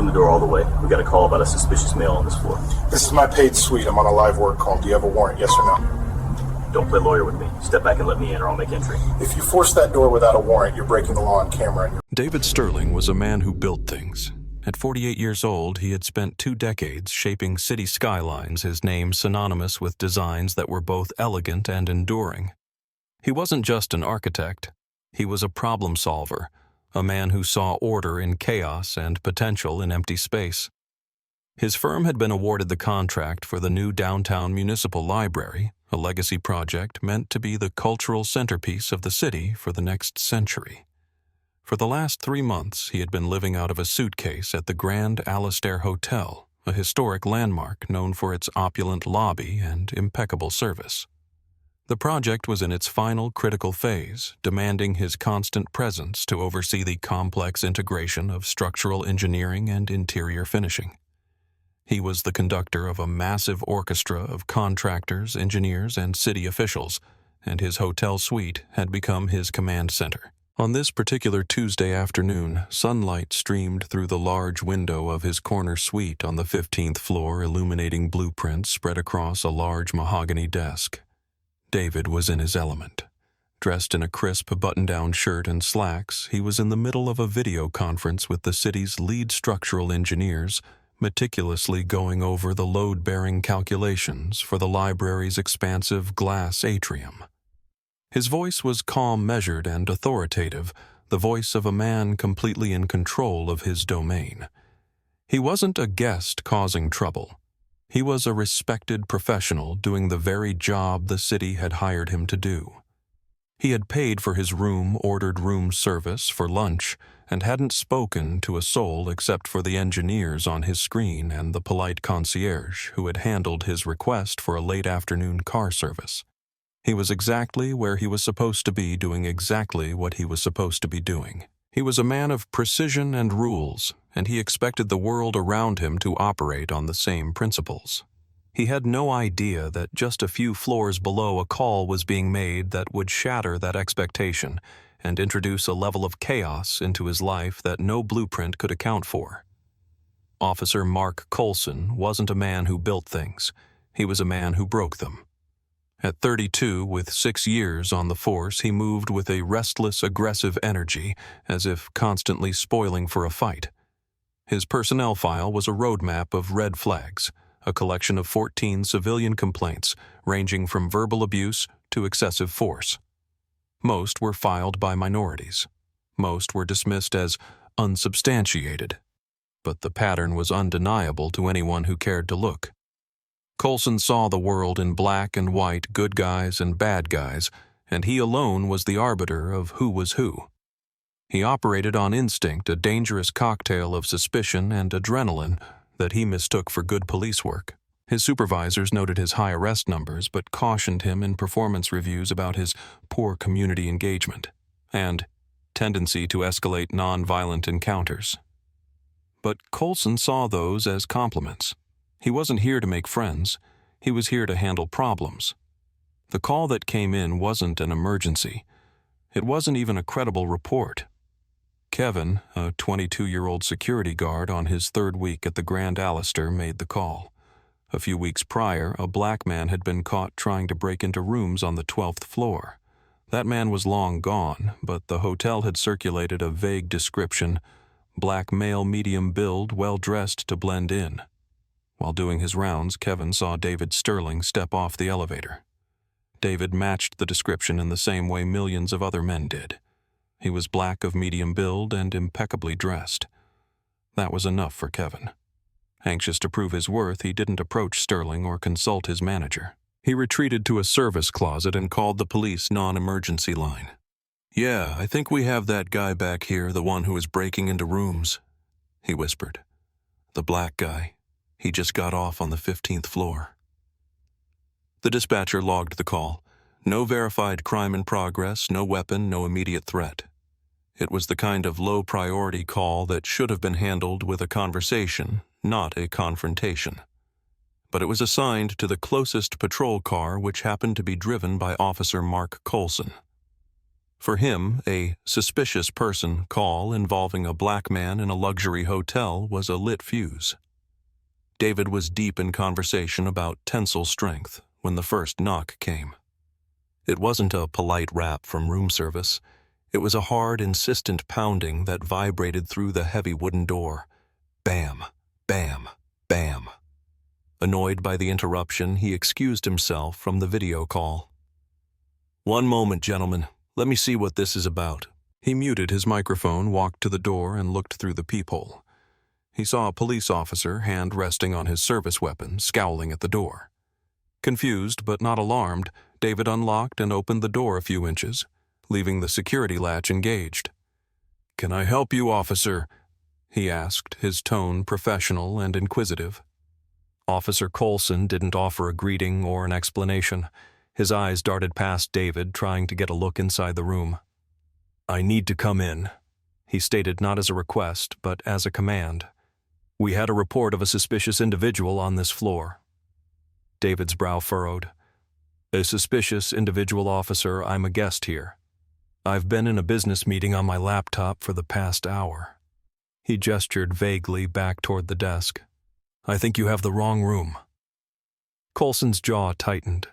the door all the way. We got a call about a suspicious male on this floor. This is my paid suite. I'm on a live work call. Do you have a warrant, yes or no? Don't play lawyer with me. Step back and let me in, or I'll make entry. If you force that door without a warrant, you're breaking the law on camera. And David Sterling was a man who built things. At 48 years old, he had spent 2 decades shaping city skylines, his name synonymous with designs that were both elegant and enduring. He wasn't just an architect. He was a problem solver, a man who saw order in chaos and potential in empty space. His firm had been awarded the contract for the new downtown municipal library, a legacy project meant to be the cultural centerpiece of the city for the next century. For the last 3 months, he had been living out of a suitcase at the Grand Alistair Hotel, a historic landmark known for its opulent lobby and impeccable service. The project was in its final critical phase, demanding his constant presence to oversee the complex integration of structural engineering and interior finishing. He was the conductor of a massive orchestra of contractors, engineers, and city officials, and his hotel suite had become his command center. On this particular Tuesday afternoon, sunlight streamed through the large window of his corner suite on the 15th floor, illuminating blueprints spread across a large mahogany desk. David was in his element. Dressed in a crisp button-down shirt and slacks, he was in the middle of a video conference with the city's lead structural engineers, meticulously going over the load-bearing calculations for the library's expansive glass atrium. His voice was calm, measured, and authoritative, the voice of a man completely in control of his domain. He wasn't a guest causing trouble. He was a respected professional doing the very job the city had hired him to do. He had paid for his ordered room service for lunch, and hadn't spoken to a soul except for the engineers on his screen and the polite concierge who had handled his request for a late afternoon car service. He was exactly where he was supposed to be, doing exactly what he was supposed to be doing. He was a man of precision and rules, and he expected the world around him to operate on the same principles. He had no idea that just a few floors below a call was being made that would shatter that expectation and introduce a level of chaos into his life that no blueprint could account for. Officer Mark Coulson wasn't a man who built things. He was a man who broke them. At 32, with 6 years on the force, he moved with a restless, aggressive energy, as if constantly spoiling for a fight. His personnel file was a roadmap of red flags, a collection of 14 civilian complaints, ranging from verbal abuse to excessive force. Most were filed by minorities. Most were dismissed as unsubstantiated. But the pattern was undeniable to anyone who cared to look. Coulson saw the world in black and white, good guys and bad guys, and he alone was the arbiter of who was who. He operated on instinct, a dangerous cocktail of suspicion and adrenaline that he mistook for good police work. His supervisors noted his high arrest numbers but cautioned him in performance reviews about his poor community engagement and tendency to escalate non-violent encounters. But Coulson saw those as compliments. He wasn't here to make friends. He was here to handle problems. The call that came in wasn't an emergency. It wasn't even a credible report. Kevin, a 22-year-old security guard on his 3rd week at the Grand Alistair, made the call. A few weeks prior, a black man had been caught trying to break into rooms on the 12th floor. That man was long gone, but the hotel had circulated a vague description: black male, medium build, well-dressed to blend in. While doing his rounds, Kevin saw David Sterling step off the elevator. David matched the description in the same way millions of other men did. He was black, of medium build, and impeccably dressed. That was enough for Kevin. Anxious to prove his worth, he didn't approach Sterling or consult his manager. He retreated to a service closet and called the police non-emergency line. "Yeah, I think we have that guy back here, the one who is breaking into rooms," he whispered. "The black guy. He just got off on the 15th floor." The dispatcher logged the call. No verified crime in progress, no weapon, no immediate threat. It was the kind of low-priority call that should have been handled with a conversation, not a confrontation. But it was assigned to the closest patrol car, which happened to be driven by Officer Mark Coulson. For him, a suspicious person call involving a black man in a luxury hotel was a lit fuse. David was deep in conversation about tensile strength when the first knock came. It wasn't a polite rap from room service. It was a hard, insistent pounding that vibrated through the heavy wooden door. Bam, bam, bam. Annoyed by the interruption, he excused himself from the video call. "One moment, gentlemen. Let me see what this is about." He muted his microphone, walked to the door, and looked through the peephole. He saw a police officer, hand resting on his service weapon, scowling at the door. Confused but not alarmed, David unlocked and opened the door a few inches, leaving the security latch engaged. "Can I help you, officer?" he asked, his tone professional and inquisitive. Officer Coulson didn't offer a greeting or an explanation. His eyes darted past David, trying to get a look inside the room. "I need to come in," he stated, not as a request, but as a command. "We had a report of a suspicious individual on this floor." David's brow furrowed. "A suspicious individual, officer. I'm a guest here. I've been in a business meeting on my laptop for the past hour." He gestured vaguely back toward the desk. "I think you have the wrong room." Coulson's jaw tightened.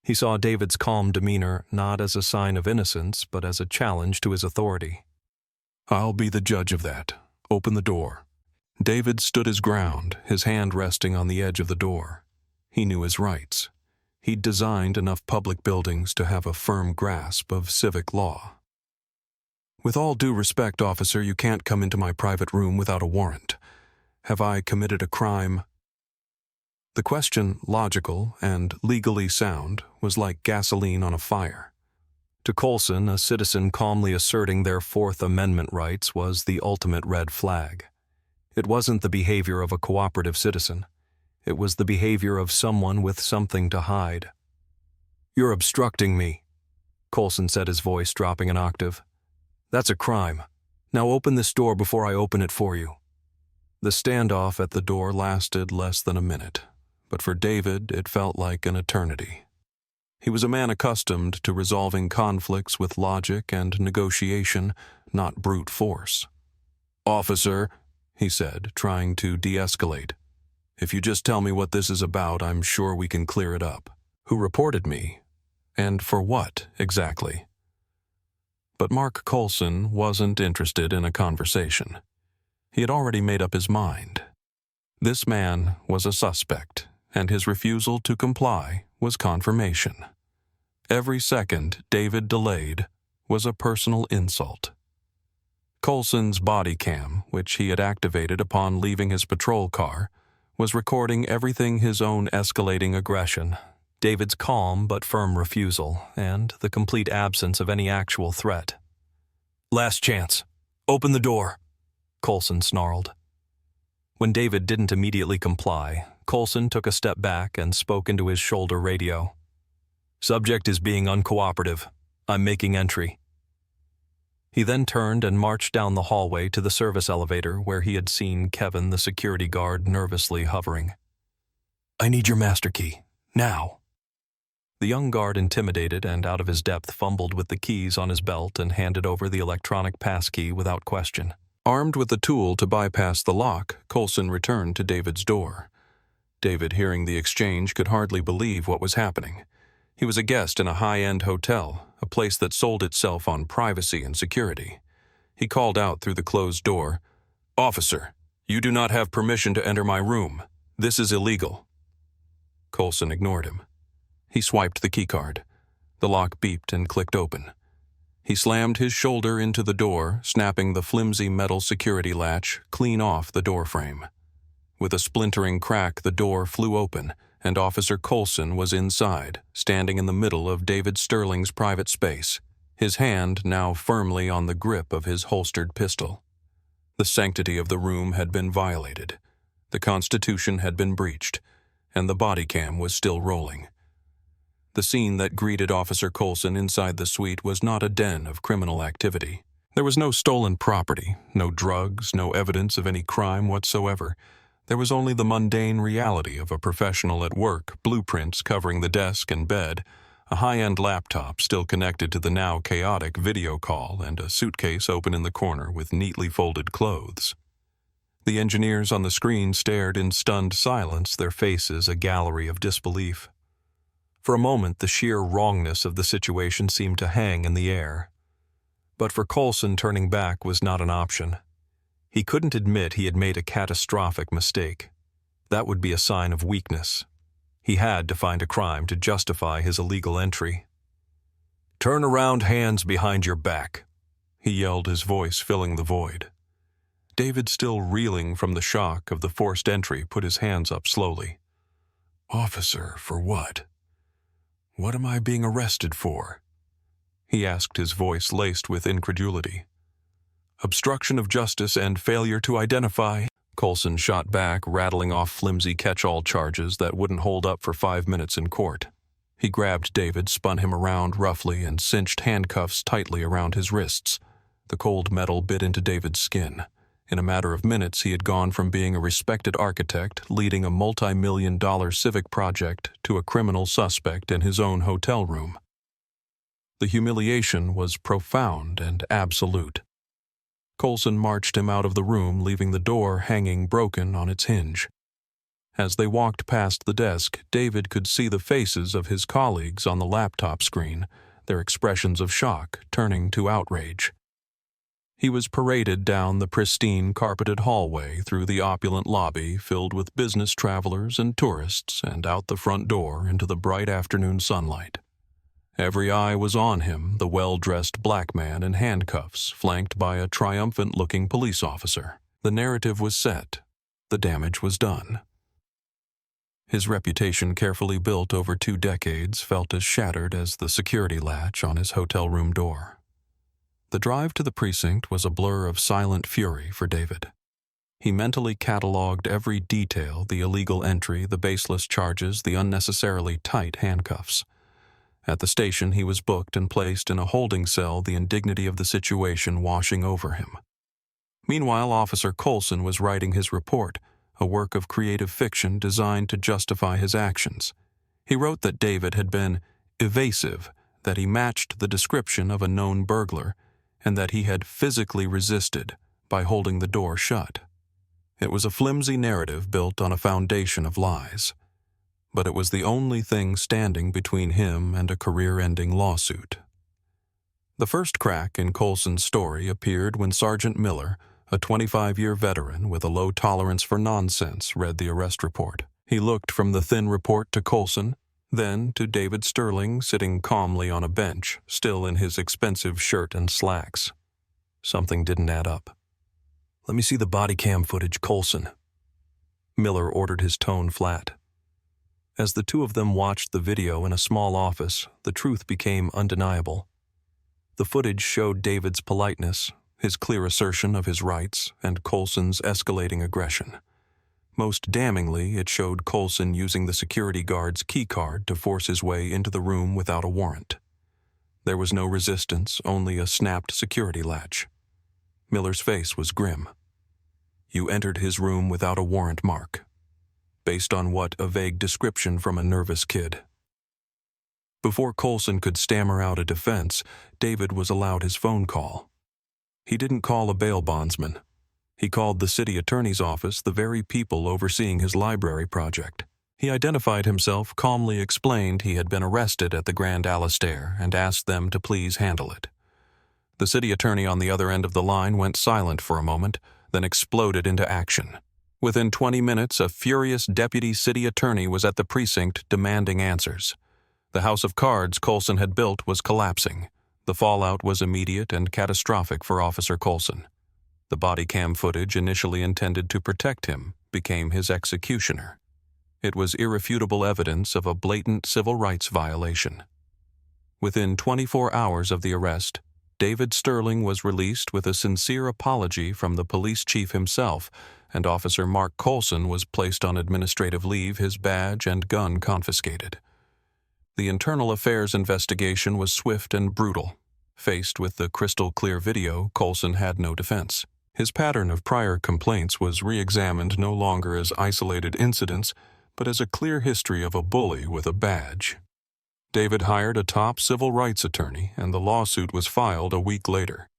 He saw David's calm demeanor not as a sign of innocence, but as a challenge to his authority. "I'll be the judge of that. Open the door." David stood his ground, his hand resting on the edge of the door. He knew his rights. He'd designed enough public buildings to have a firm grasp of civic law. "With all due respect, officer, you can't come into my private room without a warrant. Have I committed a crime?" The question, logical and legally sound, was like gasoline on a fire. To Coulson, a citizen calmly asserting their Fourth Amendment rights was the ultimate red flag. It wasn't the behavior of a cooperative citizen. It was the behavior of someone with something to hide. "You're obstructing me," Coulson said, his voice dropping an octave. "That's a crime. Now open this door before I open it for you." The standoff at the door lasted less than a minute, but for David it felt like an eternity. He was a man accustomed to resolving conflicts with logic and negotiation, not brute force. "Officer," he said, trying to de-escalate, "if you just tell me what this is about, I'm sure we can clear it up. Who reported me? And for what, exactly?" But Mark Coulson wasn't interested in a conversation. He had already made up his mind. This man was a suspect, and his refusal to comply was confirmation. Every second David delayed was a personal insult. Coulson's Bodycam, which he had activated upon leaving his patrol car, was recording everything: his own escalating aggression, David's calm but firm refusal, and the complete absence of any actual threat. "Last chance. Open the door," Coulson snarled. When David didn't immediately comply, Coulson took a step back and spoke into his shoulder radio. "Subject is being uncooperative. I'm making entry." He then turned and marched down the hallway to the service elevator where he had seen Kevin, the security guard, nervously hovering. "I need your master key. Now." The young guard, intimidated and out of his depth, fumbled with the keys on his belt and handed over the electronic passkey without question. Armed with the tool to bypass the lock, Coulson returned to David's door. David, hearing the exchange, could hardly believe what was happening. He was a guest in a high-end hotel, a place that sold itself on privacy and security. He called out through the closed door, "Officer, you do not have permission to enter my room. This is illegal." Coulson ignored him. He swiped the keycard. The lock beeped and clicked open. He slammed his shoulder into the door, snapping the flimsy metal security latch clean off the door frame. With a splintering crack, the door flew open, and Officer Coulson was inside, standing in the middle of David Sterling's private space, his hand now firmly on the grip of his holstered pistol. The sanctity of the room had been violated. The Constitution had been breached, and the Bodycam was still rolling. The scene that greeted Officer Coulson inside the suite was not a den of criminal activity. There was no stolen property, no drugs, no evidence of any crime whatsoever. There was only the mundane reality of a professional at work, blueprints covering the desk and bed, a high-end laptop still connected to the now chaotic video call, and a suitcase open in the corner with neatly folded clothes. The engineers on the screen stared in stunned silence, their faces a gallery of disbelief. For a moment, the sheer wrongness of the situation seemed to hang in the air. But for Coulson, turning back was not an option. He couldn't admit he had made a catastrophic mistake. That would be a sign of weakness. He had to find a crime to justify his illegal entry. "Turn around, hands behind your back," he yelled, his voice filling the void. David, still reeling from the shock of the forced entry, put his hands up slowly. "Officer, for what? What am I being arrested for?" he asked, his voice laced with incredulity. "Obstruction of justice and failure to identify," Coulson shot back, rattling off flimsy catch-all charges that wouldn't hold up for 5 minutes in court. He grabbed David, spun him around roughly, and cinched handcuffs tightly around his wrists. The cold metal bit into David's skin. In a matter of minutes, he had gone from being a respected architect leading a multi-million-dollar civic project to a criminal suspect in his own hotel room. The humiliation was profound and absolute. Coulson marched him out of the room, leaving the door hanging broken on its hinge. As they walked past the desk, David could see the faces of his colleagues on the laptop screen, their expressions of shock turning to outrage. He was paraded down the pristine carpeted hallway, through the opulent lobby filled with business travelers and tourists, and out the front door into the bright afternoon sunlight. Every eye was on him, the well-dressed black man in handcuffs, flanked by a triumphant-looking police officer. The narrative was set. The damage was done. His reputation, carefully built over 2 decades, felt as shattered as the security latch on his hotel room door. The drive to the precinct was a blur of silent fury for David. He mentally cataloged every detail: the illegal entry, the baseless charges, the unnecessarily tight handcuffs. At the station, he was booked and placed in a holding cell, the indignity of the situation washing over him. Meanwhile, Officer Coulson was writing his report, a work of creative fiction designed to justify his actions. He wrote that David had been evasive, that he matched the description of a known burglar, and that he had physically resisted by holding the door shut. It was a flimsy narrative built on a foundation of lies, but it was the only thing standing between him and a career-ending lawsuit. The first crack in Coulson's story appeared when Sergeant Miller, a 25-year veteran with a low tolerance for nonsense, read the arrest report. He looked from the thin report to Coulson, then to David Sterling sitting calmly on a bench, still in his expensive shirt and slacks. Something didn't add up. "Let me see the Bodycam footage, Coulson." Miller ordered, his tone flat. As the two of them watched the video in a small office, the truth became undeniable. The footage showed David's politeness, his clear assertion of his rights, and Coulson's escalating aggression. Most damningly, it showed Coulson using the security guard's keycard to force his way into the room without a warrant. There was no resistance, only a snapped security latch. Miller's face was grim. "You entered his room without a warrant, Mark." Based on what? A vague description from a nervous kid. Before Coulson could stammer out a defense, David was allowed his phone call. He didn't call a bail bondsman. He called the city attorney's office, the very people overseeing his library project. He identified himself, calmly explained he had been arrested at the Grand Alistair, and asked them to please handle it. The city attorney on the other end of the line went silent for a moment, then exploded into action. Within 20 minutes, a furious deputy city attorney was at the precinct demanding answers. The house of cards Coulson had built was collapsing. The fallout was immediate and catastrophic for Officer Coulson. The Bodycam footage, initially intended to protect him, became his executioner. It was irrefutable evidence of a blatant civil rights violation. Within 24 hours of the arrest, David Sterling was released with a sincere apology from the police chief himself, and Officer Mark Coulson was placed on administrative leave, his badge and gun confiscated. The internal affairs investigation was swift and brutal. Faced with the crystal-clear video, Coulson had no defense. His pattern of prior complaints was re-examined no longer as isolated incidents, but as a clear history of a bully with a badge. David hired a top civil rights attorney, and the lawsuit was filed a week later.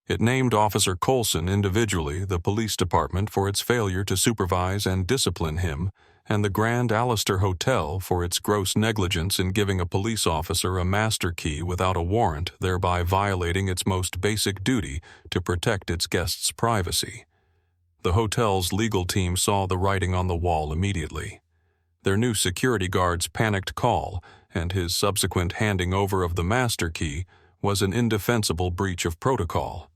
It named Officer Colson individually the police department for its failure to supervise and discipline him, and the Grand Alistair Hotel for its gross negligence in giving a police officer a master key without a warrant, thereby violating its most basic duty to protect its guests' privacy. The hotel's legal team saw the writing on the wall immediately. Their new security guard's panicked call and his subsequent handing over of the master key was an indefensible breach of protocol.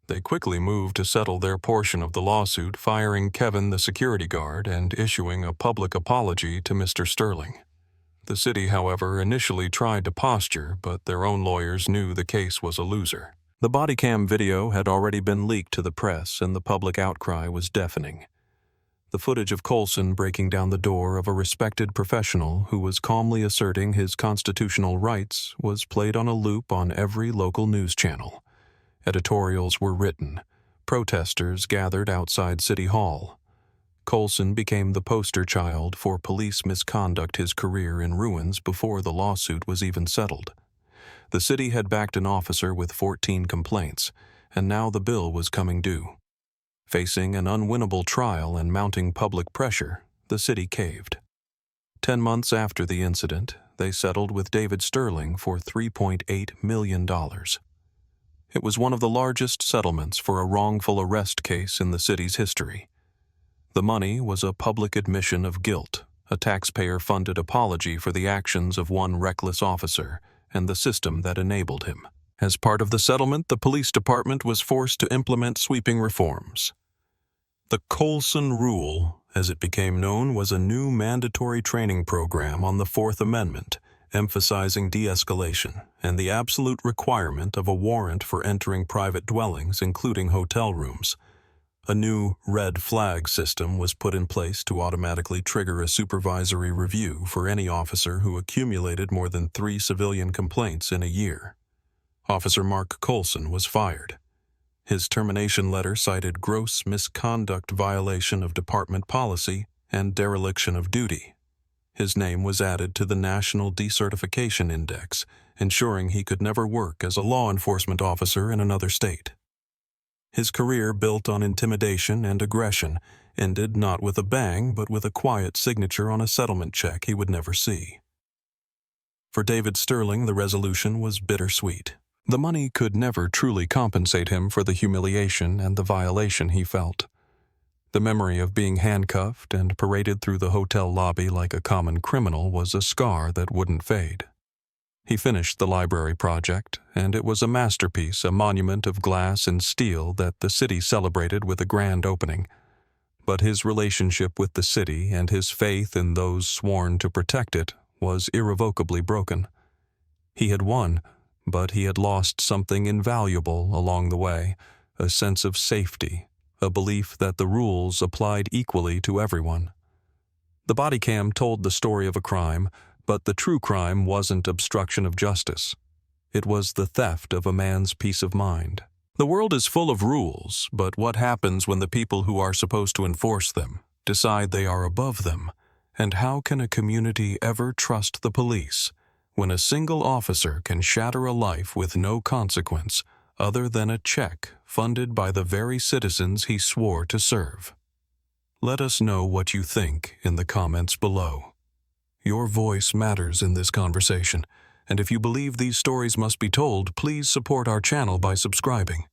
They quickly moved to settle their portion of the lawsuit, firing Kevin, the security guard, and issuing a public apology to Mr. Sterling. The city, however, initially tried to posture, but their own lawyers knew the case was a loser. The Bodycam video had already been leaked to the press, and the public outcry was deafening. The footage of Colson breaking down the door of a respected professional who was calmly asserting his constitutional rights was played on a loop on every local news channel. Editorials were written. Protesters gathered outside City Hall. Colson became the poster child for police misconduct, his career in ruins before the lawsuit was even settled. The city had backed an officer with 14 complaints, and now the bill was coming due. Facing an unwinnable trial and mounting public pressure, the city caved. 10 months after the incident, they settled with David Sterling for $3.8 million. It was one of the largest settlements for a wrongful arrest case in the city's history. The money was a public admission of guilt, a taxpayer-funded apology for the actions of one reckless officer and the system that enabled him. As part of the settlement, the police department was forced to implement sweeping reforms. The Colson Rule, as it became known, was a new mandatory training program on the Fourth Amendment, emphasizing de-escalation and the absolute requirement of a warrant for entering private dwellings, including hotel rooms. A new red flag system was put in place to automatically trigger a supervisory review for any officer who accumulated more than 3 civilian complaints in a year. Officer Mark Colson was fired. His termination letter cited gross misconduct, violation of department policy, and dereliction of duty. His name was added to the National Decertification Index, ensuring he could never work as a law enforcement officer in another state. His career, built on intimidation and aggression, ended not with a bang but with a quiet signature on a settlement check he would never see. For David Sterling, the resolution was bittersweet. The money could never truly compensate him for the humiliation and the violation he felt. The memory of being handcuffed and paraded through the hotel lobby like a common criminal was a scar that wouldn't fade. He finished the library project, and it was a masterpiece, a monument of glass and steel that the city celebrated with a grand opening. But his relationship with the city and his faith in those sworn to protect it was irrevocably broken. He had won, but he had lost something invaluable along the way, a sense of safety, a belief that the rules applied equally to everyone. The Bodycam told the story of a crime, but the true crime wasn't obstruction of justice. It was the theft of a man's peace of mind. The world is full of rules, but what happens when the people who are supposed to enforce them decide they are above them? And how can a community ever trust the police when a single officer can shatter a life with no consequence other than a check funded by the very citizens he swore to serve? Let us know what you think in the comments below. Your voice matters in this conversation, and if you believe these stories must be told, please support our channel by subscribing.